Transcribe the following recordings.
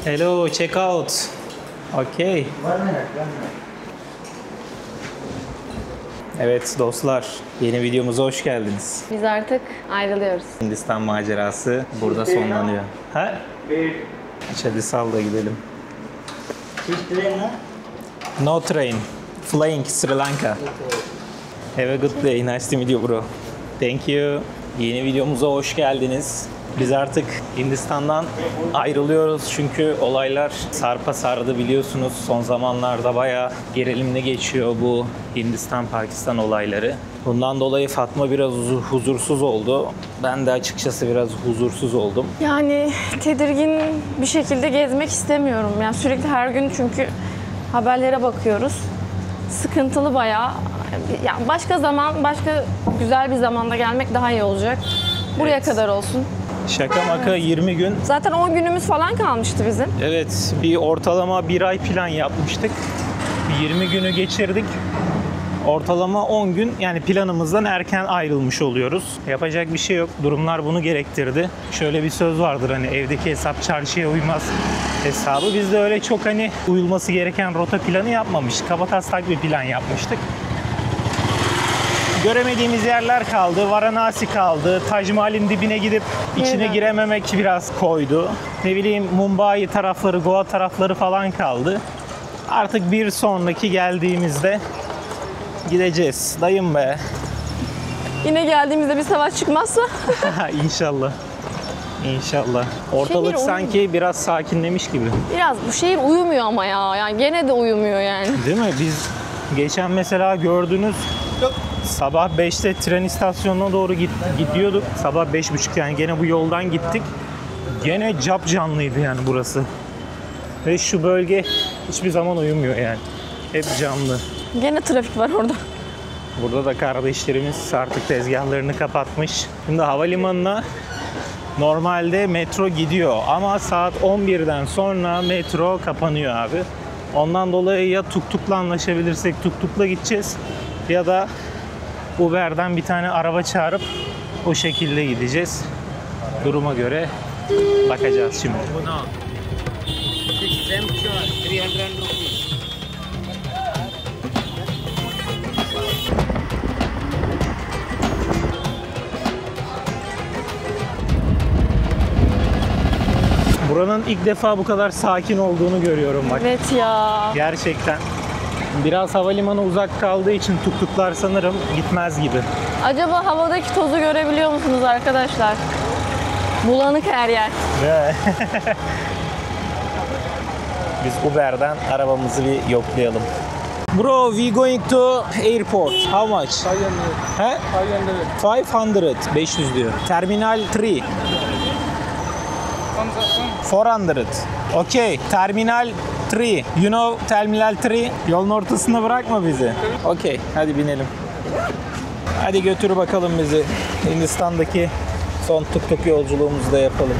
Hello, check out. Okay. Evet dostlar, yeni videomuza hoş geldiniz. Biz artık ayrılıyoruz. Hindistan macerası burada sonlanıyor. Ha? Hadi sal da gidelim. No train. Flying Sri Lanka. Have a good day. Nice to meet you bro. Thank you. Yeni videomuza hoş geldiniz. Biz artık Hindistan'dan ayrılıyoruz çünkü olaylar sarpa sardı biliyorsunuz. Son zamanlarda bayağı gerilimli geçiyor bu Hindistan-Pakistan olayları. Bundan dolayı Fatma biraz huzursuz oldu. Ben de açıkçası biraz huzursuz oldum. Yani tedirgin bir şekilde gezmek istemiyorum. Yani sürekli her gün çünkü haberlere bakıyoruz. Sıkıntılı bayağı. Yani başka zaman, başka güzel bir zamanda gelmek daha iyi olacak. Buraya kadar olsun. Şaka maka 20 gün. Zaten 10 günümüz falan kalmıştı bizim. Evet, bir ortalama bir ay plan yapmıştık. 20 günü geçirdik. Ortalama 10 gün yani planımızdan erken ayrılmış oluyoruz. Yapacak bir şey yok. Durumlar bunu gerektirdi. Şöyle bir söz vardır hani evdeki hesap çarşıya uymaz hesabı. Biz de öyle çok hani uyulması gereken rota planı yapmamıştık. Kabataslak bir plan yapmıştık. Göremediğimiz yerler kaldı. Varanasi kaldı. Taj Mahal'in dibine gidip içine girememek biraz koydu. Ne bileyim Mumbai tarafları, Goa tarafları falan kaldı. Artık bir sonraki geldiğimizde gideceğiz. Dayım be. Yine geldiğimizde bir savaş çıkmazsa. İnşallah. İnşallah. Ortalık sanki biraz sakinlemiş gibi. Biraz bu şehir uyumuyor ama ya. Yani gene de uyumuyor yani. Değil mi? Biz geçen mesela gördünüz sabah 5'te tren istasyonuna doğru gidiyorduk. Sabah 5.30 yani gene bu yoldan gittik. Gene cap canlıydı yani burası. Ve şu bölge hiçbir zaman uyumuyor yani. Hep canlı. Gene trafik var orada. Burada da kardeşlerimiz artık tezgahlarını kapatmış. Şimdi havalimanına normalde metro gidiyor ama saat 11'den sonra metro kapanıyor abi. Ondan dolayı ya tuktukla anlaşabilirsek tuktukla gideceğiz ya da Uber'den bir tane araba çağırıp o şekilde gideceğiz. Duruma göre bakacağız şimdi. Buranın ilk defa bu kadar sakin olduğunu görüyorum bak. Evet ya. Gerçekten. Biraz havalimanı uzak kaldığı için tuktuklar sanırım gitmez gibi. Acaba havadaki tozu görebiliyor musunuz arkadaşlar? Bulanık her yer. Biz Uber'den arabamızı bir yoklayalım. Bro, we going to airport. How much? 500. 500 diyor. Terminal 3. 400. Okay. Terminal 3. You know Terminal 3? Yolun ortasında bırakma bizi. Okay. Hadi binelim. Hadi götür bakalım bizi. Hindistan'daki son tuk-tuk yolculuğumuzu da yapalım.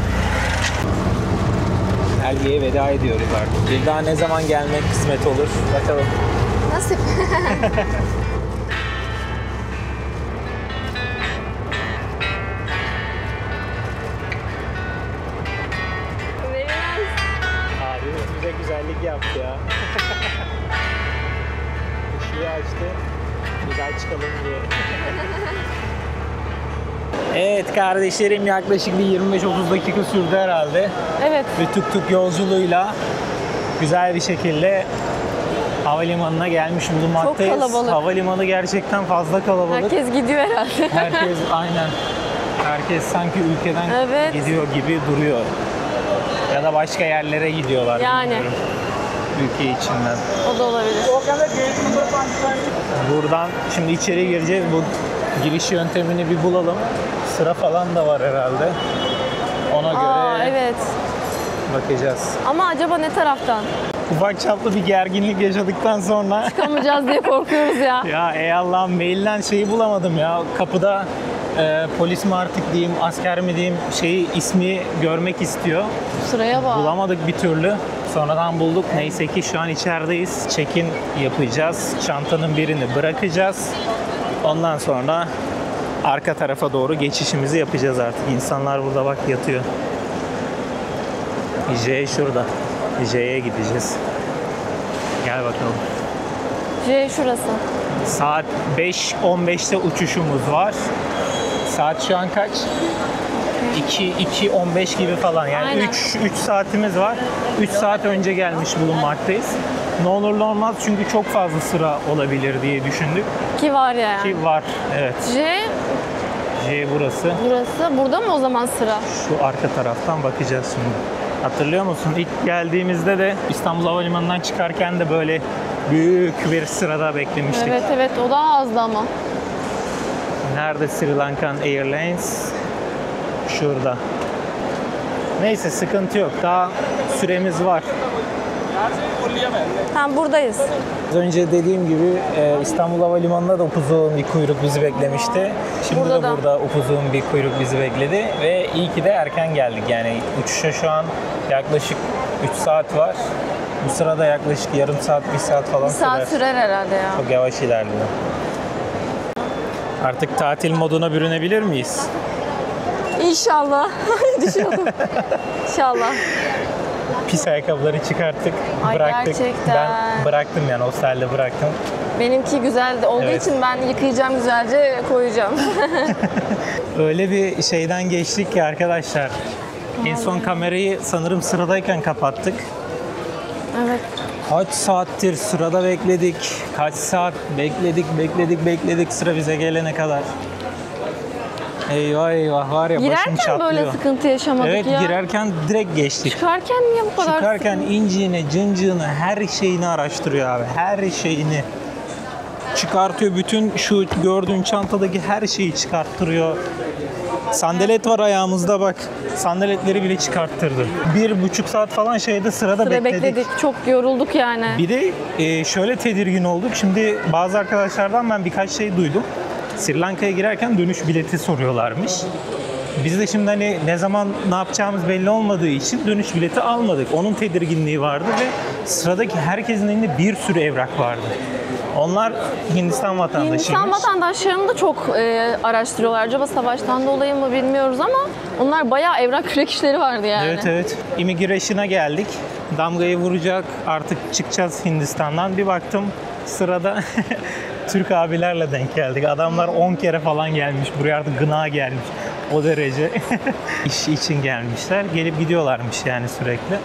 Belge'ye veda ediyoruz artık. Bir daha ne zaman gelmek kısmet olur. Bakalım. Nasip. Abi bize güzellik yaptı ya. Işığı açtı. Güzel çıkalım diye. Evet kardeşlerim yaklaşık bir 25-30 dakika sürdü herhalde. Evet. Ve tuk-tuk yolculuğuyla güzel bir şekilde havalimanına gelmiş bulunmaktayız. Çok kalabalık. Havalimanı gerçekten fazla kalabalık. Herkes gidiyor herhalde. Herkes aynen. Herkes sanki ülkeden gidiyor gibi duruyor. Ya da başka yerlere gidiyorlar. Yani. Bilmiyorum. Ülke içinden. O da olabilir. Buradan şimdi içeri gireceğiz. Bu giriş yöntemini bir bulalım. Sıra falan da var herhalde. Ona göre evet. bakacağız. Ama acaba ne taraftan? Ufak çaplı bir gerginlik yaşadıktan sonra Çıkamayacağız diye korkuyoruz ya. ya ey Allah'ım mailden şeyi bulamadım ya. Kapıda polis mi artık diyeyim, asker mi diyeyim ismi görmek istiyor. Sıraya bak. Bulamadık bir türlü. Sonradan bulduk. Neyse ki şu an içerideyiz. Check-in yapacağız. Çantanın birini bırakacağız. Ondan sonra arka tarafa doğru geçişimizi yapacağız artık. İnsanlar burada bak yatıyor. J şurada. J'ye gideceğiz. Gel bakalım. J şurası. Saat 5:15'te uçuşumuz var. Saat şu an kaç? 2:15 gibi falan. Yani Aynen. 3 saatimiz var. 3 saat önce gelmiş bulunmaktayız. Ne olur ne olmaz çünkü çok fazla sıra olabilir diye düşündük. Ki var yani. Ki var, evet. J Burası. burası. Burada mı o zaman sıra? Şu arka taraftan bakacağız şimdi. Hatırlıyor musun? İlk geldiğimizde de İstanbul Havalimanı'ndan çıkarken de böyle büyük bir sırada beklemiştik. Evet evet, o daha azdı ama. Nerede Sri Lankan Airlines? Şurada. Neyse sıkıntı yok. Daha süremiz var. Tam buradayız. Az önce dediğim gibi İstanbul Havalimanı'nda da upuzun bir kuyruk bizi beklemişti. Şimdi Burada de da. burada upuzun bir kuyruk bizi bekledi ve iyi ki de erken geldik. Yani uçuşa şu an yaklaşık 3 saat var. Bu sırada yaklaşık yarım saat, 1 saat falan Bir saat sürer herhalde ya. Çok yavaş ilerliyor. Artık tatil moduna bürünebilir miyiz? İnşallah. Düşüyordum. İnşallah. Pis ayakkabıları çıkarttık, Ay, bıraktık. gerçekten. Ben bıraktım yani hostelde bıraktım. Benimki güzel olduğu Evet. için ben yıkayacağım, güzelce koyacağım. Öyle bir şeyden geçtik ki arkadaşlar. En son kamerayı sanırım sıradayken kapattık. Evet. Kaç saattir sırada bekledik. Kaç saat bekledik sıra bize gelene kadar. Eyvah eyvah var ya başım Girerken çatlıyor. böyle sıkıntı yaşamadık Evet, ya. girerken direkt geçtik. Çıkarken niye bu kadar Çıkarken inciğini, cıncığını, her şeyini araştırıyor abi. Her şeyini. Çıkartıyor. Bütün şu gördüğün çantadaki her şeyi çıkarttırıyor. Sandalet var ayağımızda bak. Sandaletleri bile çıkarttırdı. 1,5 saat falan şeyde sırada Sıra bekledik. bekledik. Çok yorulduk yani. Bir de şöyle tedirgin olduk. Şimdi bazı arkadaşlardan ben birkaç şey duydum. Sri Lanka'ya girerken dönüş bileti soruyorlarmış. Biz de şimdi hani ne zaman ne yapacağımız belli olmadığı için dönüş bileti almadık. Onun tedirginliği vardı ve sıradaki herkesin elinde bir sürü evrak vardı. Onlar Hindistan vatandaşıymış. Hindistan vatandaşlarını da çok araştırıyorlar. Acaba savaştan dolayı mı bilmiyoruz ama onlar bayağı evrak kürek işleri vardı yani. Evet evet. Immigration'a geldik. Damgayı vuracak. Artık çıkacağız Hindistan'dan. Bir baktım sırada Türk abilerle denk geldik. Adamlar 10 kere falan gelmiş. Buraya artık gına gelmiş. O derece iş için gelmişler. Gelip gidiyorlarmış yani sürekli.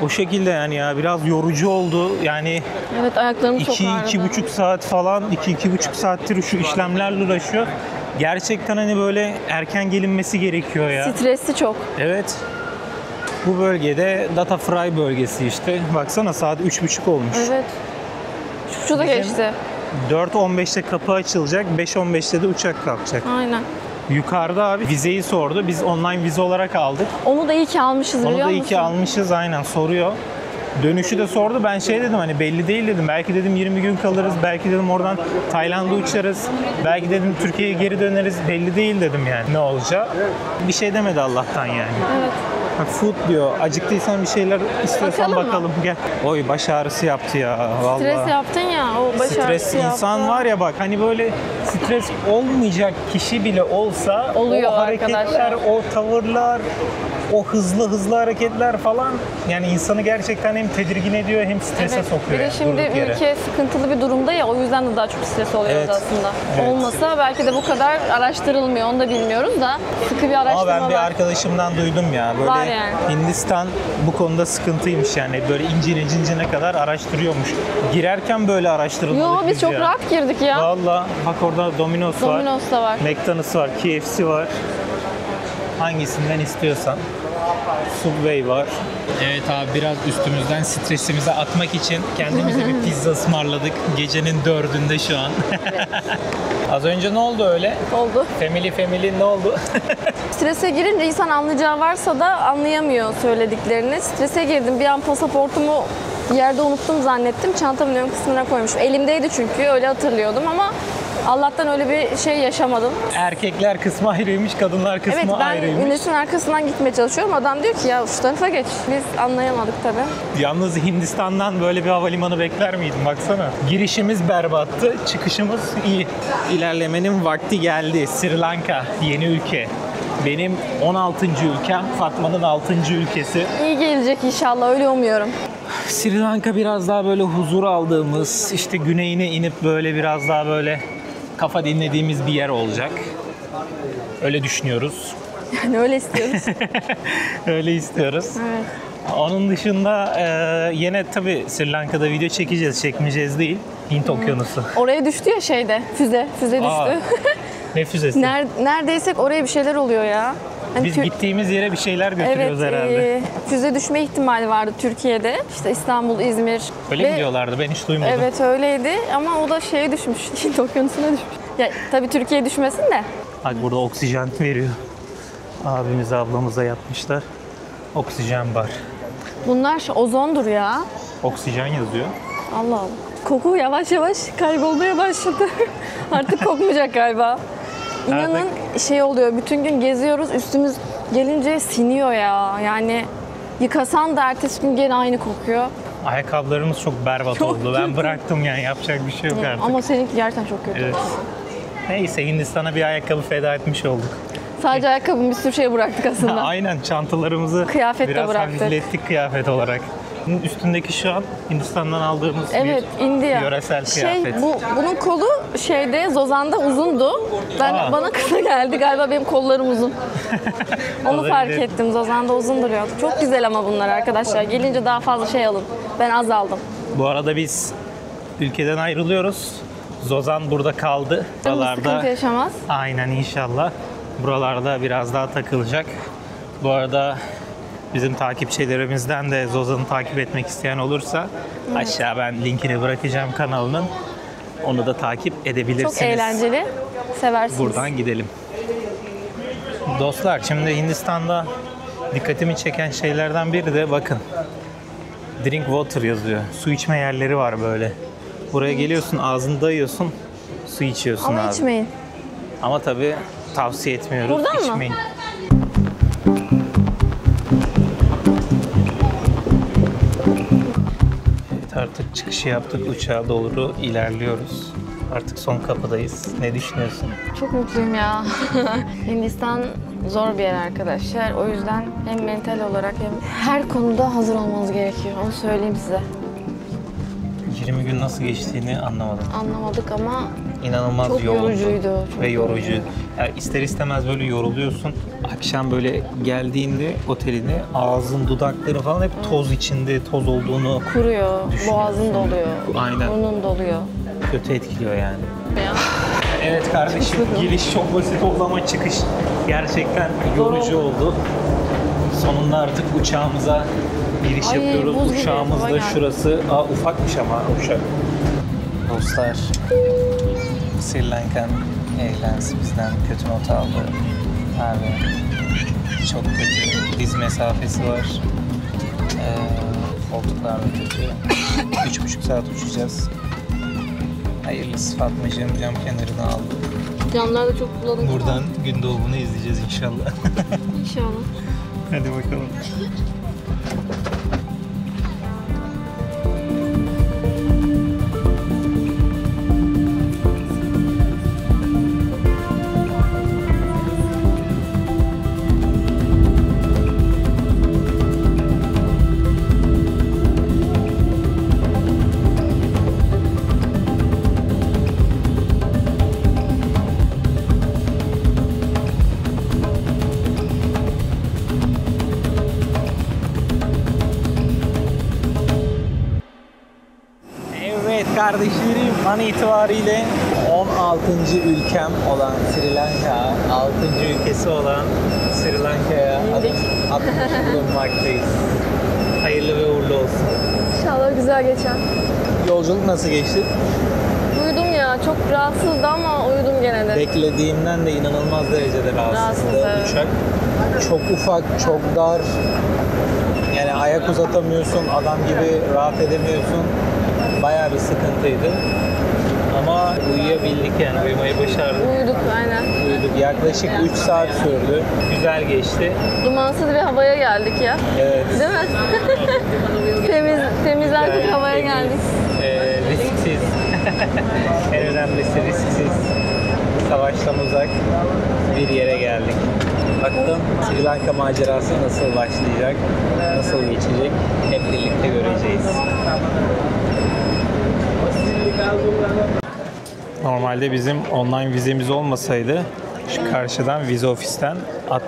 O şekilde yani ya biraz yorucu oldu. Yani Evet, ayaklarım çok ağrıdı. 2-2,5 saat falan 2-2,5 saattir şu işlemlerle uğraşıyor. Gerçekten hani böyle erken gelinmesi gerekiyor ya. Stresli çok. Evet. Bu bölgede Data Fry bölgesi işte. Baksana saat 3.30 olmuş. Evet. Şu da Bizim- geçti. 4.15'te kapı açılacak, 5.15'te de uçak kalkacak. Aynen. Yukarıda abi vizeyi sordu. Biz online vize olarak aldık. Onu da iyi ki almışız, Onu biliyor da iyi musun? ki almışız, aynen soruyor. Dönüşü de sordu. Ben şey dedim hani belli değil dedim. Belki dedim 20 gün kalırız. Belki dedim oradan Tayland'a uçarız. Belki dedim Türkiye'ye geri döneriz. Belli değil dedim yani ne olacak. Bir şey demedi Allah'tan yani. Evet. Bak food diyor. Acıktıysan bir şeyler istiyorsan Bakalım mı? bakalım. Gel. Oy baş ağrısı yaptı ya. Vallahi. Stres yaptın ya, o baş Stres ağrısı insan yaptı. var ya bak hani böyle stres olmayacak kişi bile olsa Oluyor o hareketler, arkadaşlar. o tavırlar, o hızlı hareketler falan yani insanı gerçekten hem tedirgin ediyor hem strese Evet. sokuyor. Bir de yani şimdi durduk yere. ülke sıkıntılı bir durumda ya, o yüzden de daha çok stres oluyoruz Evet. aslında. Evet. Olmasa belki de bu kadar araştırılmıyor, onu da bilmiyoruz da sıkı bir Ama araştırma ben bir var. arkadaşımdan duydum ya böyle Var yani. Hindistan bu konuda sıkıntıymış yani böyle cincine kadar araştırıyormuş. Girerken böyle araştırılmalı. Yo, biz çok rahat girdik ya. Valla bak orada Domino's var. Domino's da var. McDonald's var, KFC var. Hangisinden istiyorsan. Subway var. Evet abi biraz üstümüzden stresimizi atmak için kendimize bir pizza ısmarladık. Gecenin 4'ünde şu an. Az önce ne oldu öyle? Oldu. Family ne oldu? Strese girince insan anlayacağı varsa da anlayamıyor söylediklerini. Strese girdim. Bir an pasaportumu yerde unuttum zannettim. Çantamın ön kısmına koymuşum. Elimdeydi çünkü, öyle hatırlıyordum ama Allah'tan öyle bir şey yaşamadım. Erkekler kısmı ayrıymış, kadınlar kısmı Evet, ben ayrıymış. Güneş'in arkasından gitmeye çalışıyorum. Adam diyor ki ya şu tarafa geç. Biz anlayamadık tabii. Yalnız Hindistan'dan böyle bir havalimanı bekler miydin? Baksana. Girişimiz berbattı, çıkışımız iyi. İlerlemenin vakti geldi. Sri Lanka, yeni ülke. Benim 16. ülkem, Fatma'nın 6. ülkesi. İyi gelecek inşallah, öyle umuyorum. Sri Lanka biraz daha böyle huzur aldığımız, işte güneyine inip böyle biraz daha böyle kafa dinlediğimiz bir yer olacak. Öyle düşünüyoruz. Yani öyle istiyoruz. Öyle istiyoruz. Evet. Onun dışında yine tabii Sri Lanka'da video çekeceğiz, çekmeyeceğiz değil. Hint Okyanusu. Oraya düştü ya şeyde, füze Aa, düştü. ne füzesi? Neredeysek oraya bir şeyler oluyor ya. Hani Biz gittiğimiz yere bir şeyler götürüyoruz herhalde. Füze düşme ihtimali vardı Türkiye'de. İşte İstanbul, İzmir. Öyle mi diyorlardı? Ben hiç duymadım. Evet öyleydi ama o da şeye düşmüş, Hint Okyanusu'na düşmüş. Ya tabii Türkiye'ye düşmesin de. Bak burada oksijen veriyor. Abimiz ablamıza yapmışlar. Oksijen bar. Bunlar ozondur ya. Oksijen yazıyor. Allah Allah. Koku yavaş yavaş kaybolmaya başladı. Artık kokmayacak galiba. İnanın şey oluyor, bütün gün geziyoruz, üstümüz gelince siniyor ya. Yani yıkasan da ertesi gün gene aynı kokuyor. Ayakkabılarımız çok berbat Çok oldu. Ben kötü. bıraktım yani yapacak bir şey yok artık. Ama seninki gerçekten çok kötü. Evet. Neyse Hindistan'a bir ayakkabı feda etmiş olduk. Sadece ayakkabı bir sürü şey bıraktık aslında. Aynen çantalarımızı Kıyafet de biraz bıraktık. hafiflettik kıyafet olarak. Bunun üstündeki şu an Hindistan'dan aldığımız Evet, bir India. yöresel kıyafet. Bunun kolu şeyde Zozan'da uzundu. Bana kısa geldi. Galiba benim kollarım uzun. Onu Olabilir. fark ettim. Zozan'da uzun duruyordu. Çok güzel ama bunlar arkadaşlar. Gelince daha fazla şey alın. Ben az aldım. Bu arada biz ülkeden ayrılıyoruz. Zozan burada kaldı. Sıkıntı yaşamaz. Aynen inşallah. Buralarda biraz daha takılacak. Bu arada bizim takipçilerimizden de Zozan'ı takip etmek isteyen olursa aşağı ben linkini bırakacağım kanalının. Onu da takip edebilirsiniz. Çok eğlenceli. Seversiniz. Buradan gidelim. Dostlar şimdi Hindistan'da dikkatimi çeken şeylerden biri de bakın. Drink water yazıyor. Su içme yerleri var böyle. Buraya geliyorsun, ağzını dayıyorsun, su içiyorsun Ama abi. içmeyin. Ama tabii tavsiye etmiyoruz. Buradan mı? İçmeyin. Evet artık çıkışı yaptık. Uçağa doğru ilerliyoruz. Artık son kapıdayız. Ne düşünüyorsun? Çok mutluyum ya. Hindistan zor bir yer arkadaşlar. O yüzden hem mental olarak hem her konuda hazır olmanız gerekiyor. Onu söyleyeyim size. 20 gün nasıl geçtiğini anlamadım. Anlamadık ama İnanılmaz çok yoğundu yorucuydu. ve yorucu. Yani ister istemez böyle yoruluyorsun. Akşam böyle geldiğinde oteline ağzın, dudakları falan hep toz içinde, toz olduğunu kuruyor, düşünüyorsun. boğazın doluyor, Aynen. burnun doluyor. kötü etkiliyor yani. Ya. Evet kardeşim, giriş çok basit oldu ama çıkış gerçekten yorucu oldu. Sonunda artık uçağımıza giriş Ay, yapıyoruz. buz gibi Uçağımız hava da geldi. şurası. Ufakmış ama uçak. Dostlar, Sri Lankan Airlines bizden kötü not aldı. Abi çok kötü. Diz mesafesi var. Koltuklar da kötü. 3,5 saat uçacağız. Hayırlısı, Fatmacığım cam kenarını aldı. Camlar da çok bulanık. Buradan gün doğumunu izleyeceğiz inşallah. İnşallah. Hadi bakalım. Evet kardeşlerim, an itibariyle 16. ülkem olan Sri Lanka, 6. ülkesi olan Sri Lanka'ya atmış bulunmaktayız. Hayırlı ve uğurlu olsun. İnşallah güzel geçer. Yolculuk nasıl geçti? Uyudum ya, çok rahatsızdı ama uyudum gene de. Beklediğimden de inanılmaz derecede rahatsızdı. Rahatsız, Uçak çok ufak, çok dar. Yani ayak uzatamıyorsun, adam gibi rahat edemiyorsun. Bayağı bir sıkıntıydı. Ama uyuyabildik yani, uyumayı başardık. Uyuduk aynen. Uyuduk. Yaklaşık 3 saat sürdü. Güzel geçti. Dumansız bir havaya geldik ya. Evet. Değil mi? temiz artık havaya geldik. Risksiz. En önemlisi risksiz. Savaştan uzak bir yere geldik. Bakalım Sri Lanka macerası nasıl başlayacak, nasıl geçecek hep birlikte göreceğiz. Normalde bizim online vizemiz olmasaydı şu karşıdan vize ofisten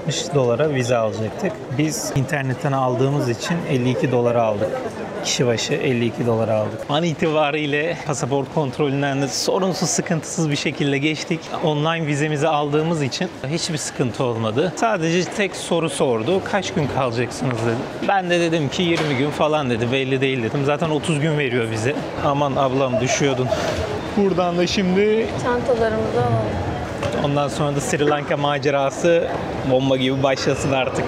$60 vize alacaktık. Biz internetten aldığımız için $52 aldık. Kişi başı $52 aldık. An itibariyle pasaport kontrolünden de sorunsuz, sıkıntısız bir şekilde geçtik. Online vizemizi aldığımız için hiçbir sıkıntı olmadı. Sadece tek soru sordu. Kaç gün kalacaksınız dedi. Ben de dedim ki 20 gün falan dedi. Belli değil dedim. Zaten 30 gün veriyor vize. Aman ablam düşüyordun. Buradan da şimdi Çantalarımızı alalım. ondan sonra da Sri Lanka macerası bomba gibi başlasın artık.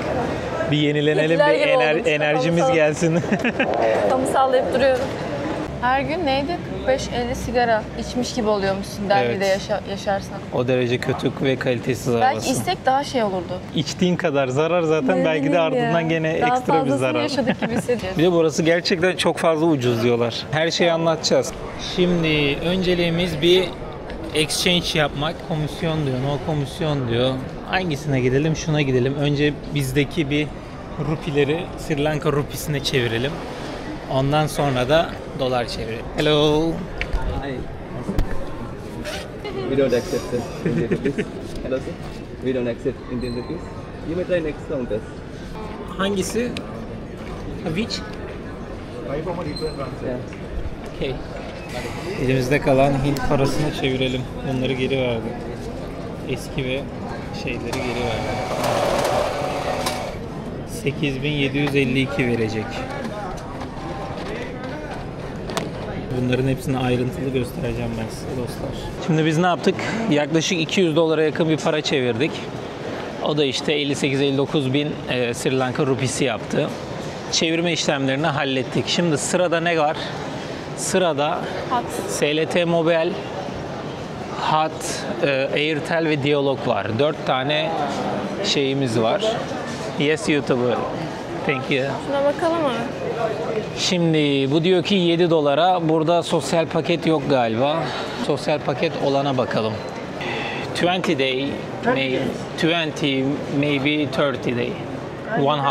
Bir yenilenelim, Hitler bir gibi olduk. enerjimiz Tamam. gelsin. Kamu sallayıp duruyorum. Her gün neydi? 45-50 sigara içmiş gibi oluyormuşsun Delhi'de yaşarsan. O derece kötü ve kalitesiz Belki arabası. içsek daha şey olurdu. İçtiğin kadar zarar zaten, belki de ardından gene daha ekstra bir fazlasını zarar. yaşadık gibi hissediyorum. Bir de burası gerçekten çok fazla ucuz diyorlar. Her şeyi anlatacağız. Şimdi önceliğimiz bir exchange yapmak. Komisyon diyor, no komisyon diyor. Hangisine gidelim? Şuna gidelim. Önce bizdeki bir rupileri Sri Lanka rupisine çevirelim. Ondan sonra da dolar çevirelim. Hello. Hi. We don't accept Indian rupees. Hello sir. We don't accept Indian rupees. You may try next counter. Hangisi? Which? Yeah. Okay. Elimizde kalan Hint parasını çevirelim. Bunları geri verdi. Eski ve şeyleri geri verdi. 8752 verecek. Bunların hepsini ayrıntılı göstereceğim ben size dostlar. Şimdi biz ne yaptık? Yaklaşık $200 yakın bir para çevirdik. O da işte 58-59 bin Sri Lanka rupisi yaptı. Çevirme işlemlerini hallettik. Şimdi sırada ne var? Sırada Hat. SLT Mobile, Hat, Airtel ve Diyalog var. 4 tane şeyimiz var. Yes YouTuber. Thank you. Şuna bakalım mı? Şimdi bu diyor ki $7. Burada sosyal paket yok galiba. Sosyal paket olana bakalım. 20 day, 20 maybe 30 day. 1 hour. You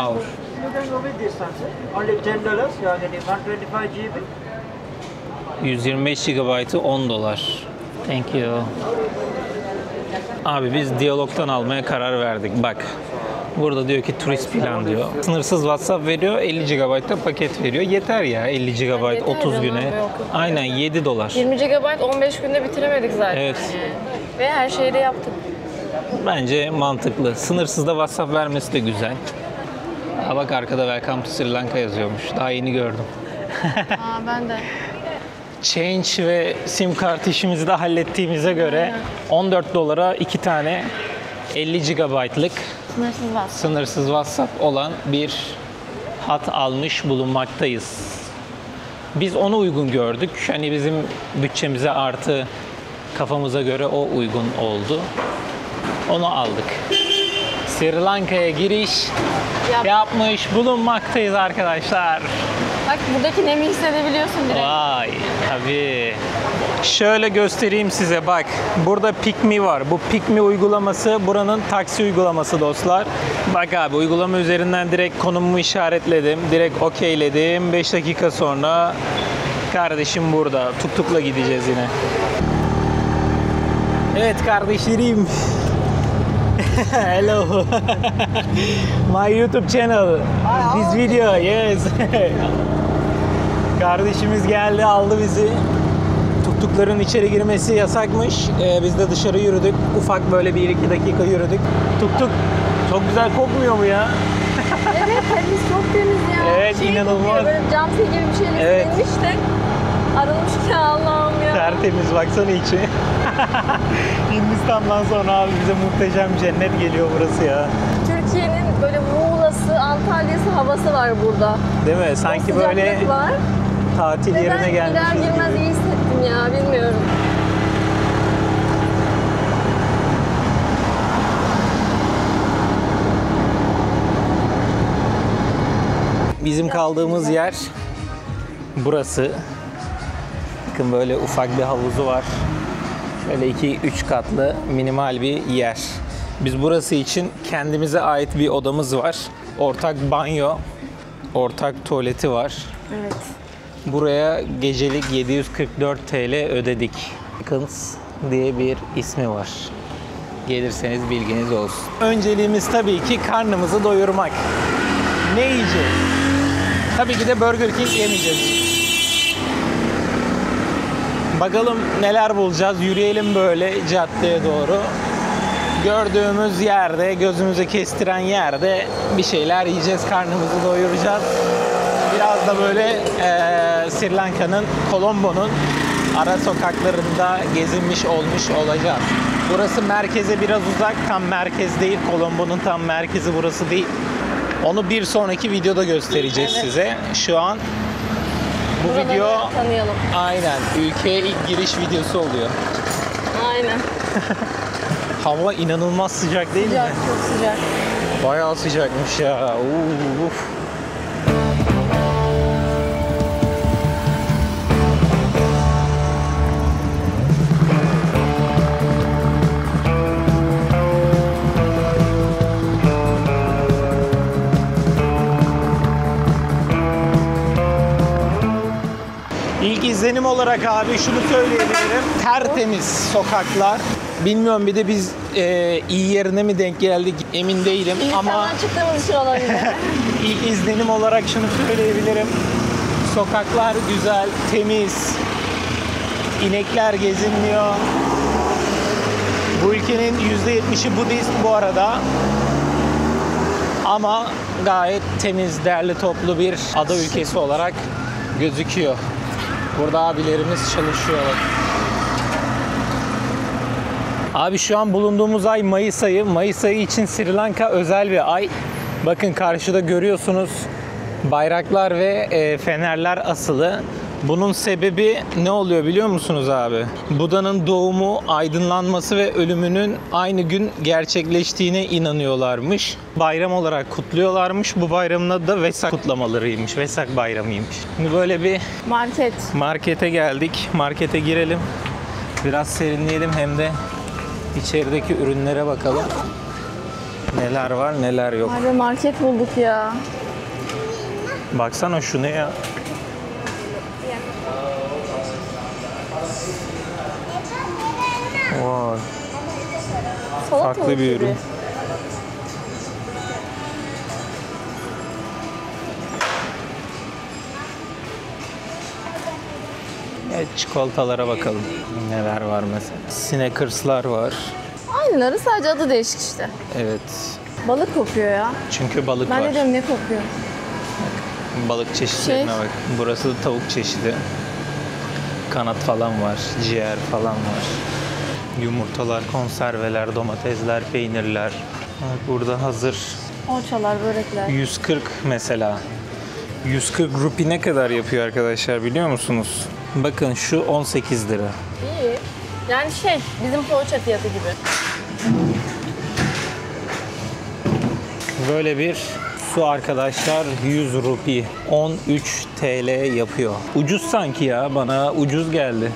can go with this one, sir. Only $10. You are getting 125 GB. 125 GB'ı $10. Thank you. Abi biz Diyalog'dan almaya karar verdik. Bak. Burada diyor ki turist plan diyor. Sınırsız WhatsApp veriyor, 50 GB da paket veriyor. Yeter ya 50 GB Yeter 30 canım, güne. yok. Aynen $7. 20 GB 15 günde bitiremedik zaten. Evet. Ve her şeyi de yaptık. Bence mantıklı. Sınırsız da WhatsApp vermesi de güzel. Ha bak arkada Welcome to Sri Lanka yazıyormuş. Daha yeni gördüm. Aa ben de. Change ve sim kart işimizi de hallettiğimize göre $14'a 2 tane 50 GB'lık Sınırsız WhatsApp. sınırsız WhatsApp olan bir hat almış bulunmaktayız. Biz onu uygun gördük. Hani bizim bütçemize artı kafamıza göre o uygun oldu. Onu aldık. Sri Lanka'ya giriş yapmış bulunmaktayız arkadaşlar. Bak buradaki nemi hissedebiliyorsun direkt. Vay tabii. Şöyle göstereyim size bak. Burada Pick Me var. Bu Pick Me uygulaması buranın taksi uygulaması dostlar. Bak abi uygulama üzerinden direkt konumumu işaretledim. Direkt okeyledim. 5 dakika sonra kardeşim burada. Tuktukla gideceğiz yine. Evet kardeşlerim. Hello. My YouTube channel. This video. Yes. Kardeşimiz geldi aldı bizi. Tuktukların içeri girmesi yasakmış. Biz de dışarı yürüdük. Ufak böyle 1-2 dakika yürüdük. Tuktuk çok güzel kokmuyor mu ya? Evet temiz çok temiz ya. Evet, inanılmaz. kokuyor, böyle cam sil gibi bir şeyle Evet. silinmiş de arılmış ki Allah'ım ya. Tertemiz baksana içi. Hindistan'dan sonra abi bize muhteşem cennet geliyor burası ya. Türkiye'nin böyle Muğla'sı, Antalya'sı havası var burada. Değil mi? Sanki O böyle sıcaklık var. tatil Ve yerine ben girer gelmişiz girmez gibi. iyi hissettim ya bilmiyorum. Bizim kaldığımız yer burası. Bakın böyle ufak bir havuzu var. Şöyle 2-3 katlı minimal bir yer. Biz burası için kendimize ait bir odamız var. Ortak banyo, ortak tuvaleti var. Evet. Buraya gecelik 744 TL ödedik. Chickens diye bir ismi var. Gelirseniz bilginiz olsun. Önceliğimiz tabii ki karnımızı doyurmak. Ne yiyeceğiz? Tabii ki de Burger King yemeyeceğiz. Bakalım neler bulacağız. Yürüyelim böyle caddeye doğru. Gördüğümüz yerde, gözümüze kestiren yerde bir şeyler yiyeceğiz, karnımızı doyuracağız. Biraz da böyle Sri Lanka'nın, Colombo'nun ara sokaklarında gezinmiş olmuş olacağız. Burası merkeze biraz uzak, tam merkez değil. Colombo'nun tam merkezi burası değil. Onu bir sonraki videoda göstereceğiz size. Şu an bu Buraları video tanıyalım. aynen ülkeye ilk giriş videosu oluyor. Aynen. Hava inanılmaz sıcak değil Sıcak, mi? çok sıcak. Bayağı sıcakmış ya. Uf. İlk izlenim olarak abi şunu söyleyebilirim. Tertemiz sokaklar. Bilmiyorum, bir de biz iyi yerine mi denk geldik emin değilim ama İnsandan çıktığımız için olabilir. ilk izlenim olarak şunu söyleyebilirim. Sokaklar güzel, temiz. İnekler gezinmiyor. Bu ülkenin %70'i Budist bu arada. Ama gayet temiz, derli toplu bir ada ülkesi olarak gözüküyor. Burada abilerimiz çalışıyor. Abi şu an bulunduğumuz ay Mayıs ayı. Mayıs ayı için Sri Lanka özel bir ay. Bakın karşıda görüyorsunuz bayraklar ve fenerler asılı. Bunun sebebi ne oluyor biliyor musunuz abi? Buda'nın doğumu, aydınlanması ve ölümünün aynı gün gerçekleştiğine inanıyorlarmış. Bayram olarak kutluyorlarmış. Bu bayramın adı da Vesak kutlamalarıymış. Vesak bayramıymış. Şimdi böyle bir markete geldik. Markete girelim. Biraz serinleyelim, hem de içerideki ürünlere bakalım. Neler var, neler yok. Abi market bulduk ya. Baksana şu ne ya? Vay. Salatalık Farklı bir gibi. ürün. Evet, çikolatalara bakalım. Neler var mesela? Snickers'lar var. Aynıları, sadece adı değişik işte. Evet. Balık kokuyor ya. Çünkü balık Ben var. de diyorum ne kokuyor? Balık çeşitlerine bak. Burası da tavuk çeşidi. Kanat falan var. Ciğer falan var. Yumurtalar, konserveler, domatesler, peynirler. Bak burada hazır. Poğaçalar, börekler. 140 mesela. 140 rupi ne kadar yapıyor arkadaşlar biliyor musunuz? Bakın şu 18 lira. İyi. Yani bizim poğaça fiyatı gibi. Böyle bir su arkadaşlar 100 rupi. 13 TL yapıyor. Ucuz sanki ya, bana ucuz geldi.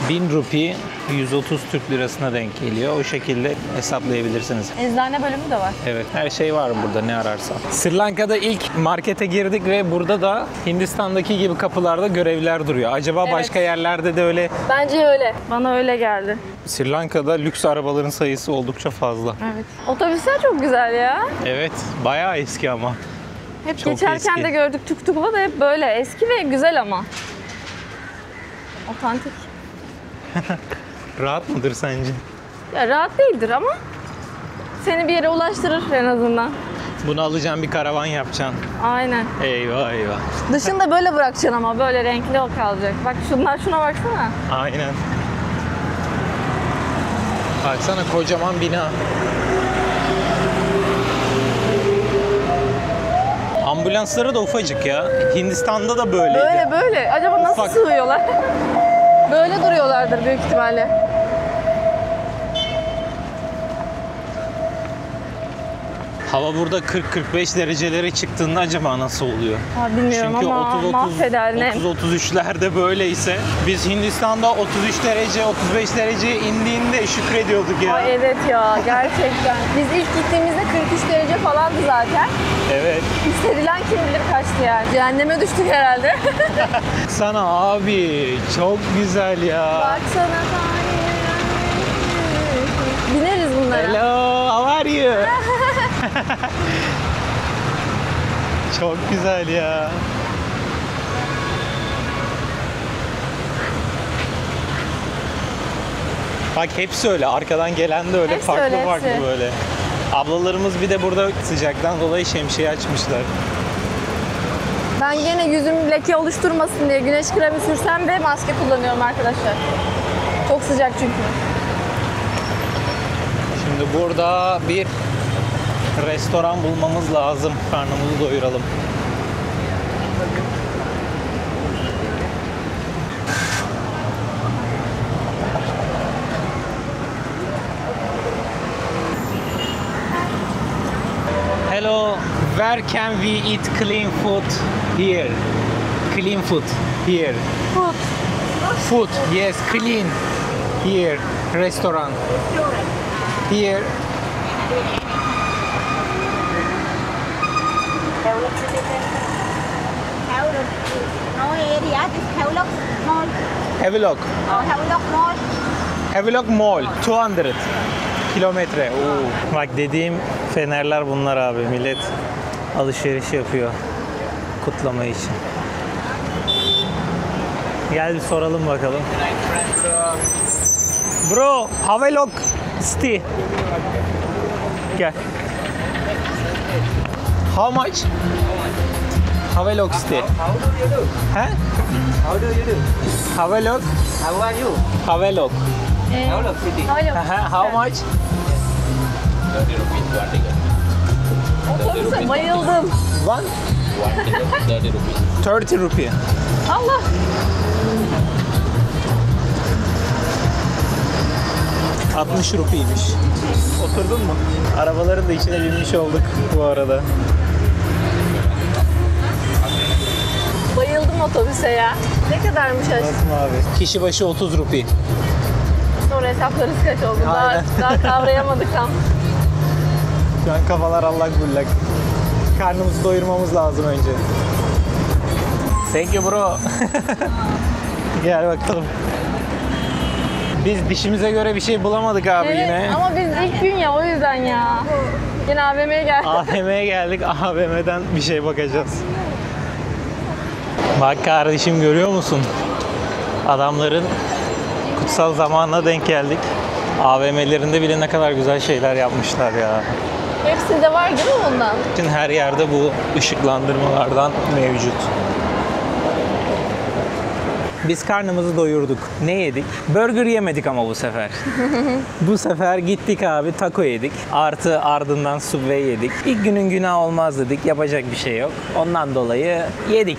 1000 rupi 130 Türk lirasına denk geliyor. O şekilde hesaplayabilirsiniz. Eczane bölümü de var. Evet, her şey var burada ne ararsan. Sri Lanka'da ilk markete girdik ve burada da Hindistan'daki gibi kapılarda görevliler duruyor. Acaba Evet. başka yerlerde de öyle? Bence öyle. Bana öyle geldi. Sri Lanka'da lüks arabaların sayısı oldukça fazla. Evet. Otobüsler çok güzel ya. Evet, bayağı eski ama. Hep Çok geçerken eski. de gördük, tuk-tukla da hep böyle. Eski ve güzel ama. Otantik. Rahat mıdır sence? Ya rahat değildir ama seni bir yere ulaştırır en azından. Bunu alacağım, bir karavan yapacaksın. Aynen. Eyvah eyvah. Dışında böyle bırakacaksın ama böyle renkli o kalacak. Bak şuna baksana. Aynen. Baksana kocaman bina. Ambulansları da ufacık ya. Hindistan'da da böyleydi. Böyle. Acaba nasıl Ufak. sığıyorlar? Böyle duruyorlardır büyük ihtimalle. Hava burada 40-45 derecelere çıktığında acaba nasıl oluyor? Ha, bilmiyorum Çünkü ama mahveder ne? 30-33'lerde böyleyse biz Hindistan'da 33 derece 35 dereceye indiğinde şükrediyorduk ya. Ay evet ya gerçekten. Biz ilk gittiğimizde 43 derece falandı zaten. Evet. Hissedilen kim bilir kaçtı yani. Cehenneme düştük herhalde. Sana abi çok güzel ya. Baksana. Bineriz bunlara. Hello, how are you? Çok güzel ya. Bak hepsi öyle. Arkadan gelen de öyle. Hepsi Farklı öyle, farklı hepsi. böyle. Ablalarımız bir de burada sıcaktan dolayı şemsiye açmışlar. Ben gene yüzüm leke oluşturmasın diye güneş kremi sürsem de maske kullanıyorum arkadaşlar. Çok sıcak çünkü. Şimdi burada bir restoran bulmamız lazım. Karnımızı doyuralım. Hello, where can we eat clean food here? Clean food here. Food. Food, yes, clean here. Restaurant. Here. No area, this Havelock Mall. Havelock. Havelock Mall. Havelock Mall 200 kilometre. Oo. Bak dediğim fenerler bunlar abi. Millet alışveriş yapıyor kutlama için. Gel bir soralım bakalım. Bro, Havelock City. Gel. How much? Havelock City. How do you do? He? How do you do? Havelock. How are you? Havelock. Havelock City. How much? Otobüse bayıldım. One? 30 rupiye. Allah. $60 rupiymiş. Oturdun mu? Arabaların da içine binmiş olduk bu arada. Bayıldım otobüse ya. Ne kadarmış aşkım? Nasıl abi? Kişi başı 30 rupi. Sonra hesaplarız kaç oldu. Aynen. Daha kavrayamadık tam. Şu an kafalar allak bullak. Karnımızı doyurmamız lazım önce. Thank you bro. Gel bakalım. Biz dişimize göre bir şey bulamadık abi Evet, yine. ama biz ilk gün ya o yüzden ya. Yine AVM'ye geldik. AVM'ye geldik. AVM'den bir şey bakacağız. Bak kardeşim görüyor musun? Adamların kutsal zamanına denk geldik. AVM'lerinde bile ne kadar güzel şeyler yapmışlar ya. Hepsinde var değil mi bundan? Bütün her yerde bu ışıklandırmalardan mevcut. Biz karnımızı doyurduk. Ne yedik? Burger yemedik ama bu sefer. Bu sefer gittik abi taco yedik. Artı ardından Subway yedik. İlk günün günah olmaz dedik. Yapacak bir şey yok. Ondan dolayı yedik.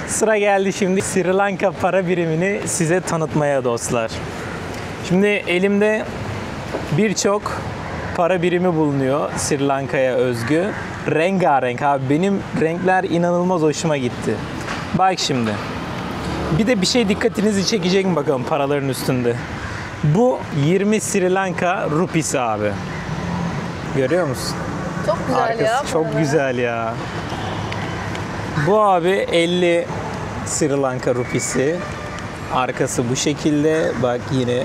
Sıra geldi şimdi Sri Lanka para birimini size tanıtmaya dostlar. Şimdi elimde birçok para birimi bulunuyor Sri Lanka'ya özgü. Rengarenk abi. Benim renkler inanılmaz hoşuma gitti. Bak şimdi. Bir de bir şey dikkatinizi çekecek mi bakalım paraların üstünde. Bu 20 Sri Lanka rupisi abi. Görüyor musun? Çok güzel Arkası ya. çok paralar. güzel ya. Bu abi 50 Sri Lanka rupisi. Arkası bu şekilde. Bak yine.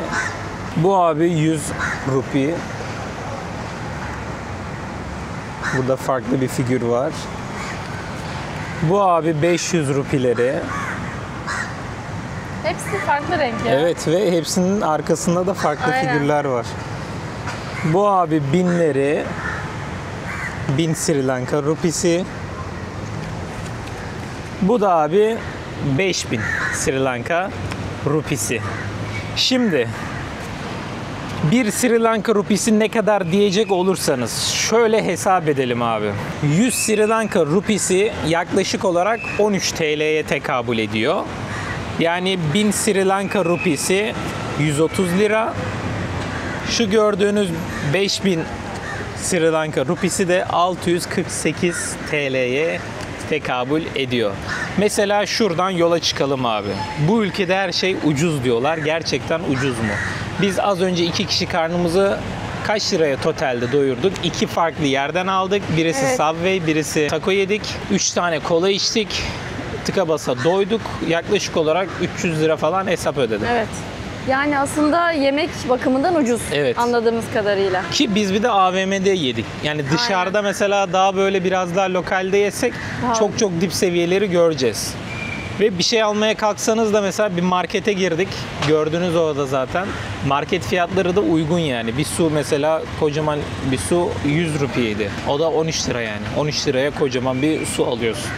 Bu abi 100 rupi. Burada farklı bir figür var. Bu abi 500 rupileri. Hepsi farklı renk ya. Evet ve hepsinin arkasında da farklı Aynen. figürler var. Bu abi binleri. 1000 Sri Lanka rupisi. Bu da abi 5000 Sri Lanka rupisi. Şimdi bir Sri Lanka rupisi ne kadar diyecek olursanız şöyle hesap edelim abi. 100 Sri Lanka rupisi yaklaşık olarak 13 TL'ye tekabül ediyor. Yani 1000 Sri Lanka rupisi 130 lira. Şu gördüğünüz 5000 Sri Lanka rupisi de 648 TL'ye tekabül ediyor. Mesela şuradan yola çıkalım abi. Bu ülkede her şey ucuz diyorlar. Gerçekten ucuz mu? Biz az önce 2 kişi karnımızı kaç liraya totalde doyurduk? 2 farklı yerden aldık. Birisi Evet. Subway, birisi taco yedik. 3 tane kola içtik. Tıka basa doyduk. Yaklaşık olarak 300 lira falan hesap ödedim. Evet. Yani aslında yemek bakımından ucuz Evet. anladığımız kadarıyla. Ki biz bir de AVM'de yedik. Yani dışarıda mesela daha böyle biraz daha lokalde yesek Daha çok çok dip seviyeleri göreceğiz. Ve bir şey almaya kalksanız da mesela bir markete girdik. Gördünüz orada zaten. Market fiyatları da uygun yani. Bir su mesela kocaman bir su 100 rupiyeydi. O da 13 lira yani. 13 liraya kocaman bir su alıyorsun.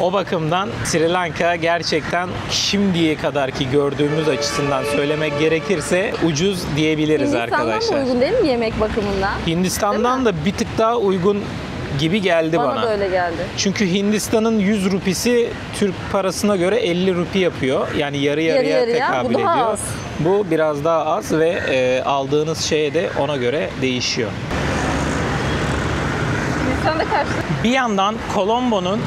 O bakımdan Sri Lanka gerçekten şimdiye kadarki gördüğümüz açısından söylemek gerekirse ucuz diyebiliriz Hindistan'dan arkadaşlar. da uygun değil mi yemek bakımından? Hindistan'dan da bir tık daha uygun gibi geldi Bana bana. da öyle geldi. Çünkü Hindistan'ın 100 rupisi Türk parasına göre 50 rupi yapıyor. Yani yarı yarıya yarıya. tekabül Bu daha ediyor. az. Bu biraz daha az ve aldığınız şey de ona göre değişiyor. Hindistan'da kaçtı? Bir yandan Colombo'nun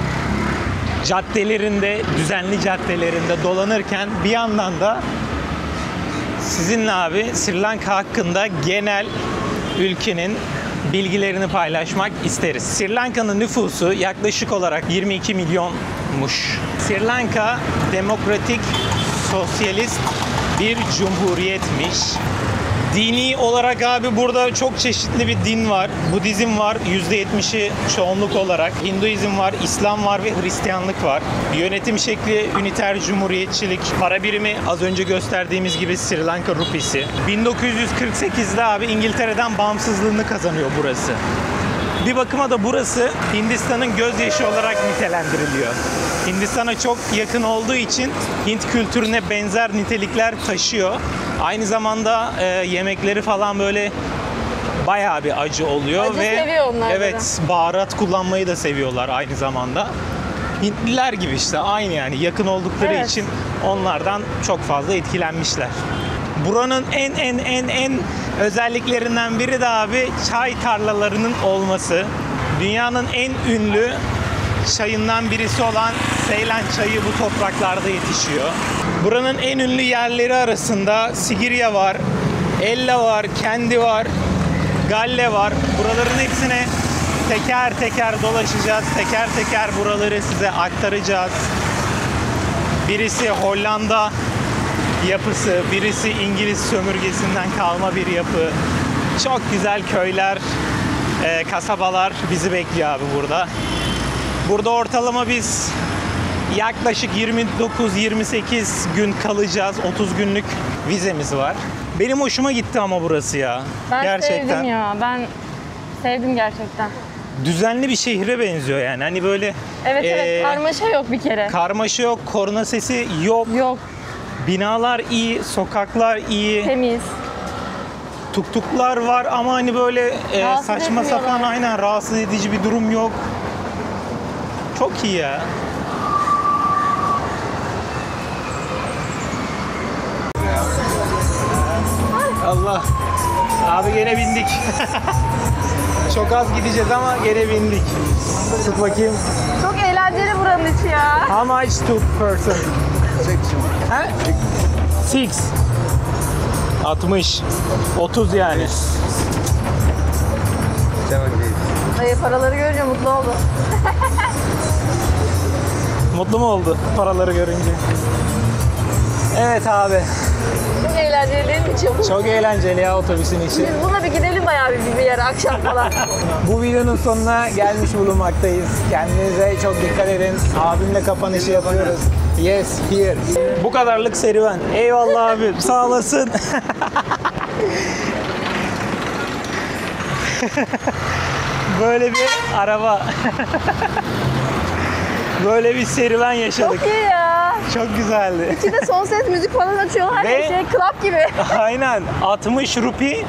caddelerinde, düzenli caddelerinde dolanırken bir yandan da sizinle abi Sri Lanka hakkında genel ülkenin bilgilerini paylaşmak isteriz. Sri Lanka'nın nüfusu yaklaşık olarak 22 milyonmuş. Sri Lanka demokratik, sosyalist bir cumhuriyetmiş. Dini olarak abi burada çok çeşitli bir din var. Budizm var, %70'i çoğunluk olarak. Hinduizm var, İslam var ve Hristiyanlık var. Yönetim şekli üniter cumhuriyetçilik. Para birimi az önce gösterdiğimiz gibi Sri Lanka rupisi. 1948'de abi İngiltere'den bağımsızlığını kazanıyor burası. Bir bakıma da burası Hindistan'ın gözyaşı olarak nitelendiriliyor. Hindistan'a çok yakın olduğu için Hint kültürüne benzer nitelikler taşıyor. Aynı zamanda yemekleri falan böyle bayağı bir acı oluyor Acı ve seviyor onlar evet, baharat kullanmayı da seviyorlar aynı zamanda. Hintliler gibi işte aynı yani yakın oldukları Evet. için onlardan çok fazla etkilenmişler. Buranın en özelliklerinden biri de abi çay tarlalarının olması. Dünyanın en ünlü çayından birisi olan Seylan çayı bu topraklarda yetişiyor. Buranın en ünlü yerleri arasında Sigiriya var, Ella var, Kendi var, Galle var. Buraların hepsine teker teker dolaşacağız. Teker teker buraları size aktaracağız. Birisi Hollanda yapısı, birisi İngiliz sömürgesinden kalma bir yapı. Çok güzel köyler, kasabalar bizi bekliyor abi burada. Burada ortalama biz yaklaşık 29-28 gün kalacağız. 30 günlük vizemiz var. Benim hoşuma gitti ama burası ya. Ben gerçekten. sevdim ya. Ben sevdim gerçekten. Düzenli bir şehre benziyor yani. Hani böyle Evet evet, karmaşa yok bir kere. karmaşa yok, korna sesi yok. Yok, Binalar iyi, sokaklar iyi. temiz. Tuktuklar var ama hani böyle Rahatsız saçma etmiyorlar. sapan aynen rahatsız edici bir durum yok. Çok iyi ya. Allah. Abi gene bindik. Çok az gideceğiz ama gene bindik. Tut bakayım. Çok eğlenceli buranın içi ya. How much to person? Ha? 6. 60. 30 yani. Dayı paraları görünce mutlu oldu. Mutlu mu oldu paraları görünce? Evet abi. Çok eğlenceli değil mi içi? Çok eğlenceli ya otobüsün içi. Biz bununla bir gidelim bayağı bir yere akşam falan. Bu videonun sonuna gelmiş bulunmaktayız. Kendinize çok dikkat edin. Abimle kapanışı yapıyoruz. Yes, here. Bu kadarlık serüven. Eyvallah abi. Sağ olasın. Böyle bir araba. Böyle bir serüven yaşadık. Çok iyi ya. Çok güzeldi. İçinde son ses müzik falan açıyorlar. Ve- Her şey club gibi. Aynen. 60 rupi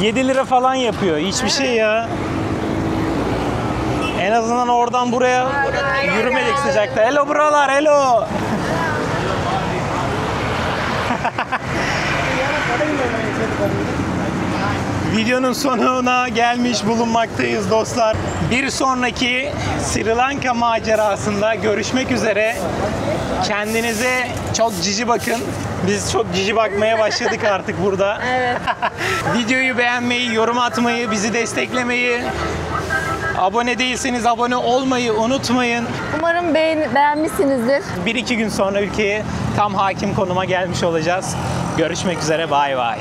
7 lira falan yapıyor. Hiçbir şey ya. En azından oradan buraya yürümedik sıcakta. Hello buralar, hello. videonun sonuna gelmiş bulunmaktayız dostlar. Bir sonraki Sri Lanka macerasında görüşmek üzere. Kendinize çok cici bakın. Biz çok cici bakmaya başladık artık burada. Evet. Videoyu beğenmeyi, yorum atmayı, bizi desteklemeyi, abone değilseniz abone olmayı unutmayın. Umarım beğenmişsinizdir. 1-2 gün sonra ülkeye tam hakim konuma gelmiş olacağız. Görüşmek üzere, bay bay.